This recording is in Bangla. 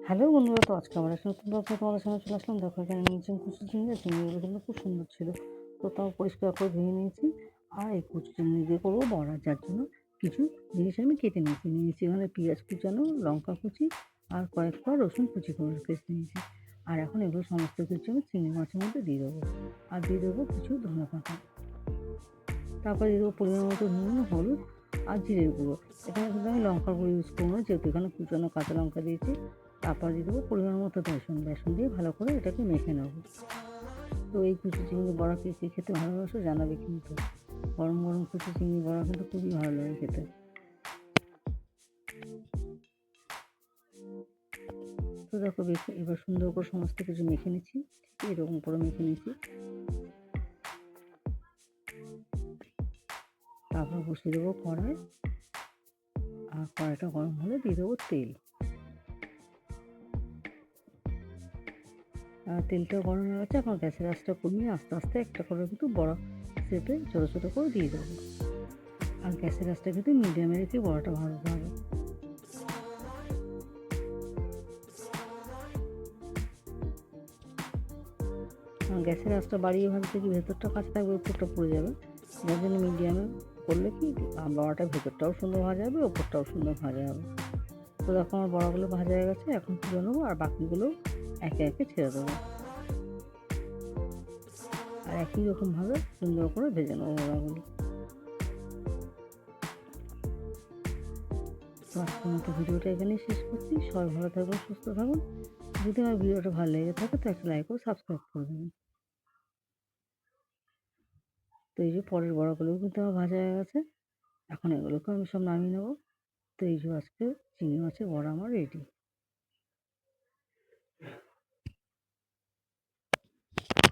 হ্যালো বন্ধুরা, তো আজকে আমরা একটা নতুন ব্লগে তোমাদের সামনে চলে আসলাম। দেখো এখানে নিয়েছি কুচি চিংড়ি, আর চিংড়িগুলো কিন্তু খুব সুন্দর ছিল। তো তাও পরিষ্কার করে ধুয়ে নিয়েছি। আর এই কুচি চিংড়ি দিয়ে করবো বড়া, যার জন্য কিছু জিনিস আমি কেটে নিয়েছি এখানে পেঁয়াজ কুচানো, লঙ্কা কুচি আর কয়েক কোয়া রসুন কুচি করে কেটে নিয়েছি। আর এখন এগুলো সমস্ত কিছু আমি চিংড়ি মাছের মধ্যে দিয়ে দেবো। আর দিয়ে দেবো কিছু ধনে পাতা। তারপরে দিয়ে দেবো পরিমাণ মতো নুন, হলুদ আর জিরের গুঁড়ো। এখানে কিন্তু আমি লঙ্কার গুঁড়ো ইউজ করবো না, যেহেতু এখানে কুচানো কাঁচা লঙ্কা দিয়েছি। তারপর দিয়ে দেবো পরিমাণ মতো বেসন দিয়ে ভালো করে এটাকে মেখে নেব। তো এই কুচি চিংড়ি বড়া কে কে খেতে ভালোবাসো জানাবে কিন্তু। গরম গরম কুচি চিংড়ি বড়া কিন্তু খুবই ভালো লাগে খেতে। তো দেখো এবার সুন্দর করে সমস্ত কিছু মেখে নিচ্ছি, এরকম করে মেখে নিচ্ছি। তারপর বসিয়ে দেবো কড়াই, আর কড়াইটা গরম হলে দিয়ে দেবো তেল। তেলটা গরম হয়ে গেছে, এখন গ্যাসের আঁচটা কমিয়ে আস্তে আস্তে একটা করে কিন্তু বড় শেপে ছোটো ছোটো করে দিয়ে দেবো। আর গ্যাসের আঁচটা কিন্তু মিডিয়ামে রেখে বড়াটা ভাজতে হবে। গ্যাসের আঁচটা বাড়িয়ে ভাজতে কি ভেতরটা কাঁচা থাকবে, উপরটা পুড়ে যাবে। যার জন্য মিডিয়ামে করলে কি বড়াটা ভেতরটাও সুন্দর ভাজা হবে, ওপরটাও সুন্দর ভাজা হবে। তো দেখো আমার বড়াগুলো ভাজা হয়ে গেছে, এখন তুলে নেবো আর বাকিগুলো একে একে ছেড়ে দেবো। আর একই রকমভাবে সুন্দর করে ভেজে নেবো বড়াগুলো। তো আজকের মতো ভিডিওটা এখানেই শেষ করছি। সবাই ভালো থাকবেন, সুস্থ থাকুন। যদি আমার ভিডিওটা ভালো লেগে থাকে তো একটা লাইক ও সাবস্ক্রাইব করে দেবেন। তো এই যে পরের বড়াগুলোও কিন্তু আমার ভাজা হয়ে গেছে, এখন এগুলোকে আমি সব নামিয়ে নেবো। তো এই যে আজকে চিংড়ি মাছের বড়া আমার রেডি।